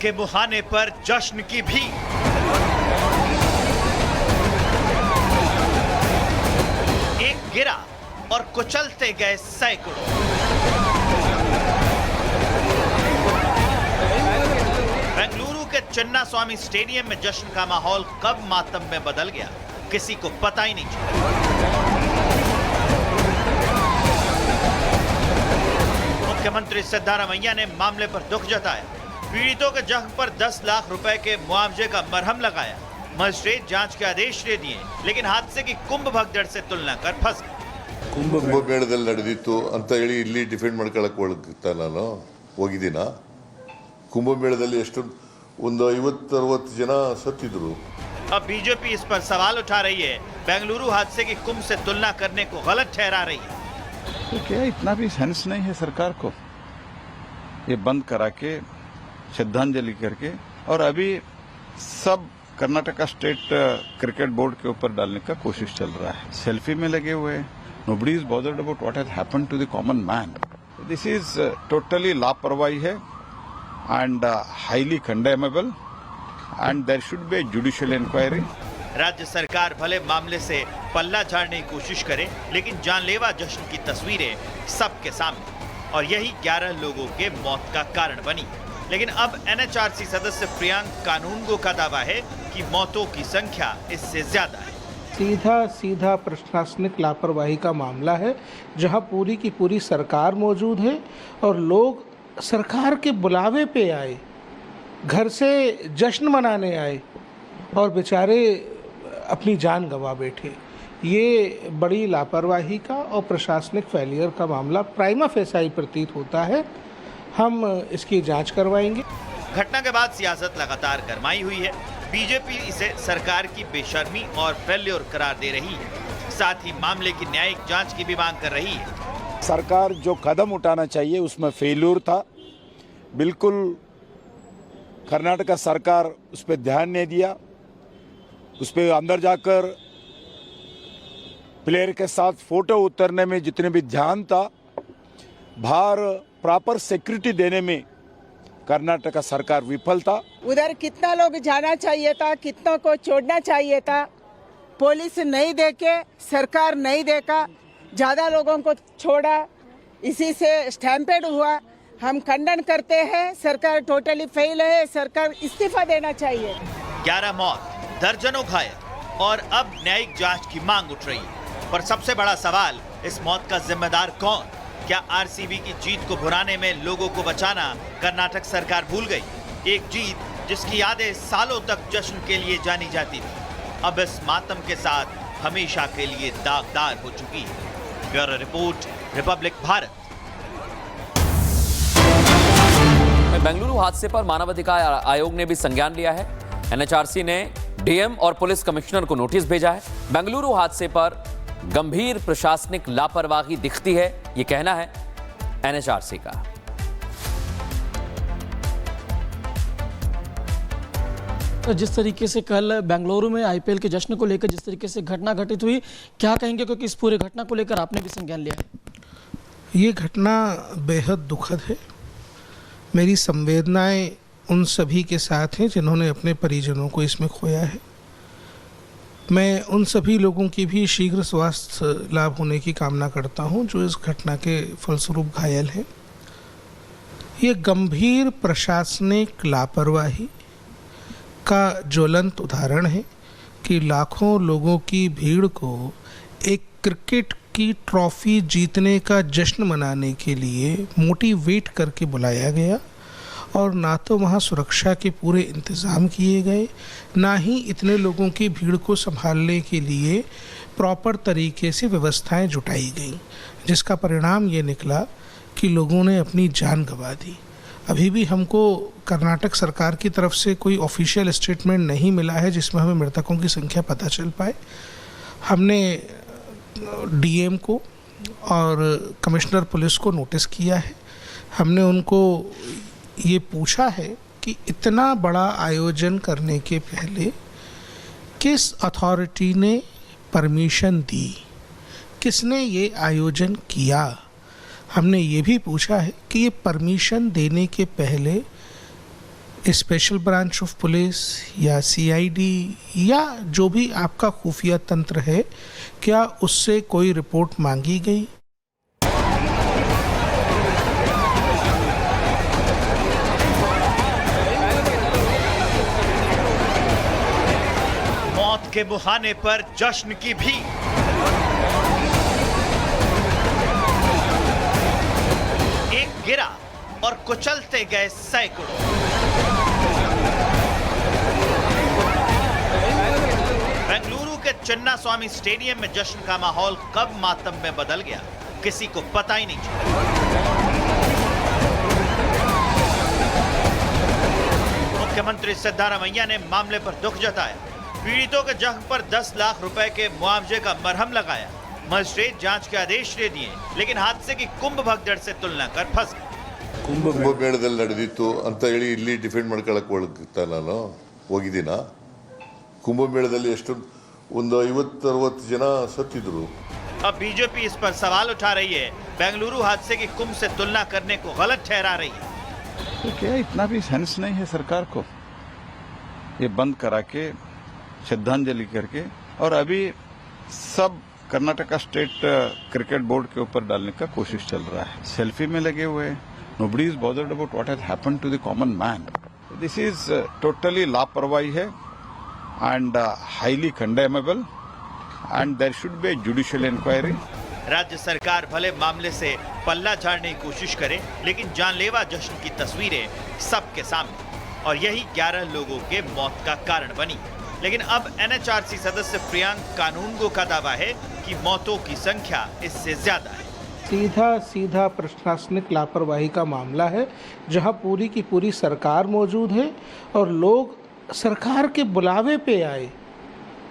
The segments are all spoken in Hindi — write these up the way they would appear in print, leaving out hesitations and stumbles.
के मुहाने पर जश्न की भी एक गिरा और कुचलते गए सैकड़ों। बेंगलुरु के चिन्नास्वामी स्टेडियम में जश्न का माहौल कब मातम में बदल गया, किसी को पता ही नहीं चला। मुख्यमंत्री सिद्धारमैया ने मामले पर दुख जताया। पीड़ितों के जख्म पर 10 लाख रुपए के मुआवजे का मरहम लगाया। मजिस्ट्रेट जांच के आदेश दे दिए, लेकिन हादसे की कुंभ भगदड़ से तुलना कर फंस गए। ಕುಂಭಮೇಳದಲ್ಲಿ ನಡೆದಿತ್ತು ಅಂತ ಹೇಳಿ ಇಲ್ಲಿ ಡಿಫೆಂಡ್ ಮಾಡ್ಕೊಳ್ಳಕ್ಕೆ ಹೋಗ್ತಾ ನಾನು ಹೋಗಿದ್ದೀನ? ಕುಂಭಮೇಳದಲ್ಲಿ ಎಷ್ಟು ಒಂದು 50-60 ಜನ ಸತ್ತಿದ್ರು। अब बीजेपी इस पर सवाल उठा रही है, बेंगलुरु हादसे की कुंभ से तुलना करने को गलत ठहरा रही है। तो क्या इतना भी सेंस नहीं है सरकार को ये बंद करा के श्रद्धांजलि करके, और अभी सब कर्नाटका स्टेट क्रिकेट बोर्ड के ऊपर डालने का कोशिश चल रहा है। सेल्फी में लगे हुए, nobody is bothered about what has happened to the common man. This is totally लापरवाही है and highly condemnable, and there should be a judicial inquiry. राज्य सरकार भले मामले से पल्ला झाड़ने की कोशिश करे, लेकिन जानलेवा जश्न की तस्वीरें सबके सामने, और यही 11 लोगों के मौत का कारण बनी। लेकिन अब एनएचआरसी सदस्य प्रियांक कानूनगो का दावा है कि मौतों की संख्या इससे ज्यादा है। सीधा प्रशासनिक लापरवाही का मामला है, जहां पूरी की पूरी सरकार मौजूद है और लोग सरकार के बुलावे पे आए, घर से जश्न मनाने आए और बेचारे अपनी जान गंवा बैठे। ये बड़ी लापरवाही का और प्रशासनिक फेलियर का मामला प्राइमा फेसाई प्रतीत होता है। हम इसकी जांच करवाएंगे। घटना के बाद सियासत लगातार गरमाई हुई है। बीजेपी इसे सरकार की बेशर्मी और फेल्योर करार दे रही है, साथ ही मामले की न्यायिक जांच की भी मांग कर रही है। सरकार जो कदम उठाना चाहिए उसमें फेल्योर था, बिल्कुल कर्नाटका सरकार उस पर ध्यान नहीं दिया। उस पर अंदर जाकर प्लेयर के साथ फोटो उतारने में जितने भी ध्यान था, बाहर प्रॉपर सिक्योरिटी देने में कर्नाटका सरकार विफल था। उधर कितना लोग जाना चाहिए था, कितनों को छोड़ना चाहिए था। पुलिस नहीं देके, सरकार नहीं देखा, ज्यादा लोगों को छोड़ा, इसी से स्टैम्पेड हुआ। हम खंडन करते हैं, सरकार टोटली फेल है, सरकार इस्तीफा देना चाहिए। 11 मौत, दर्जनों घायल, और अब न्यायिक जांच की मांग उठ रही है। पर सबसे बड़ा सवाल, इस मौत का जिम्मेदार कौन? क्या आरसीबी की जीत को भुनाने में लोगों को बचाना कर्नाटक सरकार भूल गई? एक जीत जिसकी यादें सालों तक जश्न के लिए जानी जाती थी, अब इस मातम के साथ हमेशा के लिए दागदार हो चुकी है। Bureau report, Republic Bharat. Bengaluru हादसे पर मानवाधिकार आयोग ने भी संज्ञान लिया है। एनएचआरसी ने डीएम और पुलिस कमिश्नर को नोटिस भेजा है। बेंगलुरु हादसे पर गंभीर प्रशासनिक लापरवाही दिखती है, ये कहना है एनएचआरसी का। तो जिस तरीके से कल बेंगलुरु में आईपीएल के जश्न को लेकर जिस तरीके से घटना घटित हुई, क्या कहेंगे, क्योंकि इस पूरे घटना को लेकर आपने भी संज्ञान लिया है? ये घटना बेहद दुखद है। मेरी संवेदनाएं उन सभी के साथ हैं जिन्होंने अपने परिजनों को इसमें खोया है। मैं उन सभी लोगों की भी शीघ्र स्वास्थ्य लाभ होने की कामना करता हूं जो इस घटना के फलस्वरूप घायल हैं। ये गंभीर प्रशासनिक लापरवाही का ज्वलंत उदाहरण है कि लाखों लोगों की भीड़ को एक क्रिकेट की ट्रॉफी जीतने का जश्न मनाने के लिए मोटिवेट करके बुलाया गया, और ना तो वहाँ सुरक्षा के पूरे इंतज़ाम किए गए, ना ही इतने लोगों की भीड़ को संभालने के लिए प्रॉपर तरीके से व्यवस्थाएं जुटाई गई, जिसका परिणाम ये निकला कि लोगों ने अपनी जान गंवा दी। अभी भी हमको कर्नाटक सरकार की तरफ से कोई ऑफिशियल स्टेटमेंट नहीं मिला है जिसमें हमें मृतकों की संख्या पता चल पाए। हमने डीएम को और कमिश्नर पुलिस को नोटिस किया है। हमने उनको ये पूछा है कि इतना बड़ा आयोजन करने के पहले किस अथॉरिटी ने परमिशन दी, किसने ये आयोजन किया। हमने ये भी पूछा है कि ये परमिशन देने के पहले स्पेशल ब्रांच ऑफ पुलिस या सीआईडी या जो भी आपका खुफिया तंत्र है, क्या उससे कोई रिपोर्ट मांगी गई? मौत के मुहाने पर जश्न की भी एक गिरा और कुचलते गए सैकड़ों। बेंगलुरु के चिन्ना स्वामी स्टेडियम में जश्न का माहौल कब मातम में बदल गया, किसी को पता ही नहीं चला। मुख्यमंत्री सिद्धारमैया ने मामले पर दुख जताया, पीड़ितों के जख्म पर 10 लाख रुपए के मुआवजे का मरहम लगाया, मजिस्ट्रेट जांच के आदेश दे दिए, लेकिन हादसे की कुंभ भगदड़ से तुलना कर फंस गए। ಕುಂಭಮೇಳದಲ್ಲಿ ನಡೆದಿತ್ತು ಅಂತ ಹೇಳಿ ಇಲ್ಲಿ ಡಿಫೆಂಡ್ ಮಾಡ್ಕೊಳಕ್ ಹೋಗ್ತಾ ನಾನು ಹೋಗಿದ್ದೀನಾ? ಕುಂಭಮೇಳದಲ್ಲಿ ಎಷ್ಟು ಒಂದು 50-60 ಜನ ಸತ್ತಿದ್ರು। अब बीजेपी इस पर सवाल उठा रही है, बेंगलुरु हादसे की कुंभ से तुलना करने को गलत ठहरा रही है। तो क्या इतना भी सेंस नहीं है सरकार को? ये बंद करा के श्रद्धांजलि करके और अभी सब कर्नाटका स्टेट क्रिकेट बोर्ड के ऊपर डालने का कोशिश चल रहा है। सेल्फी में लगे हुए, nobody is bothered about what has happened to the common man. This is totally लापरवाही है and highly condemnable and there should be a judicial inquiry. राज्य सरकार भले मामले से पल्ला झाड़ने की कोशिश करे, लेकिन जानलेवा जश्न की तस्वीरें सबके सामने और यही 11 लोगों के मौत का कारण बनी। लेकिन अब एनएचआरसी सदस्य प्रियांक कानूनगो का दावा है कि मौतों की संख्या इससे ज्यादा है। सीधा प्रशासनिक लापरवाही का मामला है, जहां पूरी की पूरी सरकार मौजूद है और लोग सरकार के बुलावे पे आए,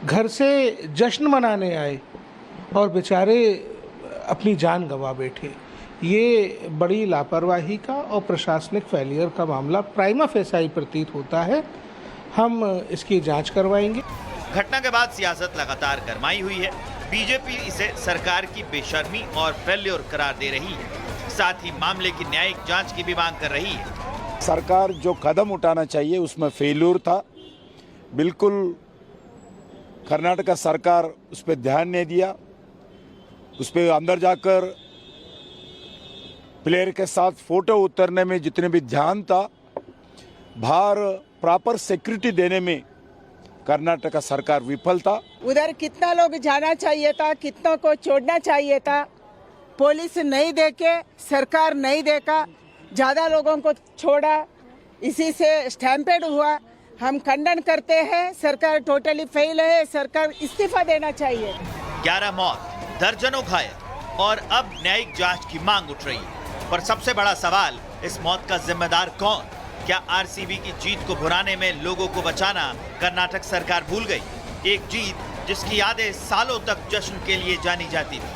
घर से जश्न मनाने आए और बेचारे अपनी जान गंवा बैठे। ये बड़ी लापरवाही का और प्रशासनिक फेलियर का मामला प्राइमा फेसाई प्रतीत होता है। हम इसकी जांच करवाएंगे। घटना के बाद सियासत लगातार गरमाई हुई है। बीजेपी इसे सरकार की बेशर्मी और फेल्योर करार दे रही है, साथ ही मामले की न्यायिक जांच की भी मांग कर रही है। सरकार जो कदम उठाना चाहिए उसमें फेल्यूर था। बिल्कुल कर्नाटका सरकार उस पर ध्यान नहीं दिया। उस पर अंदर जाकर प्लेयर के साथ फोटो उतारने में जितने भी ध्यान था, बाहर प्रॉपर सिक्योरिटी देने में कर्नाटका सरकार विफल था। उधर कितना लोग जाना चाहिए था, कितनों को छोड़ना चाहिए था। पुलिस नहीं देके, सरकार नहीं देखा, ज्यादा लोगों को छोड़ा, इसी से स्टैम्पेड हुआ। हम खंडन करते हैं, सरकार टोटली फेल है, सरकार इस्तीफा देना चाहिए। 11 मौत, दर्जनों घायल और अब न्यायिक जांच की मांग उठ रही है। पर सबसे बड़ा सवाल, इस मौत का जिम्मेदार कौन? क्या आरसीबी की जीत को भुनाने में लोगों को बचाना कर्नाटक सरकार भूल गई? एक जीत जिसकी यादें सालों तक जश्न के लिए जानी जाती थी,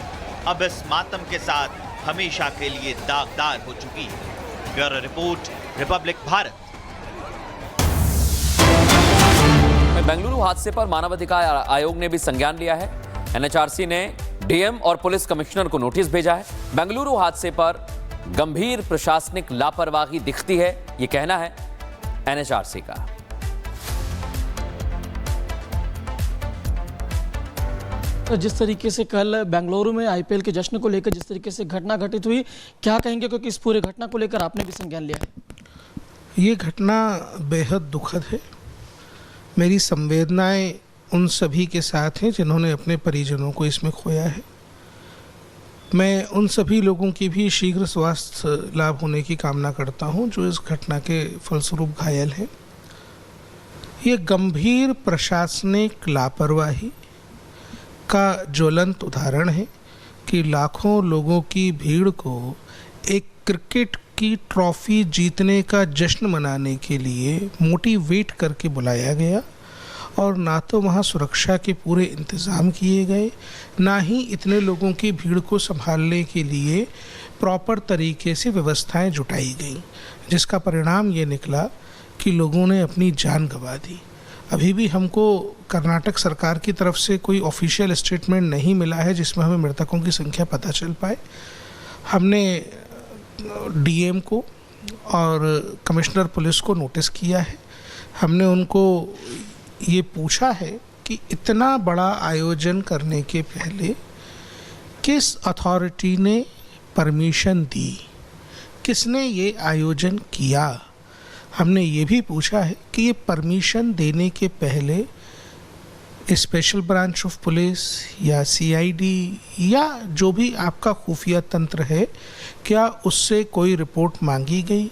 अब इस मातम के साथ हमेशा के लिए दागदार हो चुकी है। Bureau report, Republic Bharat. Bengaluru हादसे पर मानवाधिकार आयोग ने भी संज्ञान लिया है। एनएचआरसी ने डीएम और पुलिस कमिश्नर को नोटिस भेजा है। बेंगलुरु हादसे पर गंभीर प्रशासनिक लापरवाही दिखती है, ये कहना है एनएचआरसी का। तो जिस तरीके से कल बेंगलुरु में आईपीएल के जश्न को लेकर जिस तरीके से घटना घटित हुई, क्या कहेंगे, क्योंकि इस पूरे घटना को लेकर आपने भी संज्ञान लिया है? ये घटना बेहद दुखद है। मेरी संवेदनाएं उन सभी के साथ हैं जिन्होंने अपने परिजनों को इसमें खोया है। मैं उन सभी लोगों की भी शीघ्र स्वास्थ्य लाभ होने की कामना करता हूं जो इस घटना के फलस्वरूप घायल हैं। ये गंभीर प्रशासनिक लापरवाही का ज्वलंत उदाहरण है कि लाखों लोगों की भीड़ को एक क्रिकेट की ट्रॉफी जीतने का जश्न मनाने के लिए मोटिवेट करके बुलाया गया और ना तो वहाँ सुरक्षा के पूरे इंतज़ाम किए गए, ना ही इतने लोगों की भीड़ को संभालने के लिए प्रॉपर तरीके से व्यवस्थाएं जुटाई गई, जिसका परिणाम ये निकला कि लोगों ने अपनी जान गंवा दी। अभी भी हमको कर्नाटक सरकार की तरफ से कोई ऑफिशियल स्टेटमेंट नहीं मिला है जिसमें हमें मृतकों की संख्या पता चल पाए। हमने डीएम को, और कमिश्नर पुलिस को नोटिस किया है। हमने उनको ये पूछा है कि इतना बड़ा आयोजन करने के पहले किस अथॉरिटी ने परमिशन दी, किसने ये आयोजन किया। हमने ये भी पूछा है कि ये परमिशन देने के पहले स्पेशल ब्रांच ऑफ पुलिस या सीआईडी या जो भी आपका खुफिया तंत्र है, क्या उससे कोई रिपोर्ट मांगी गई।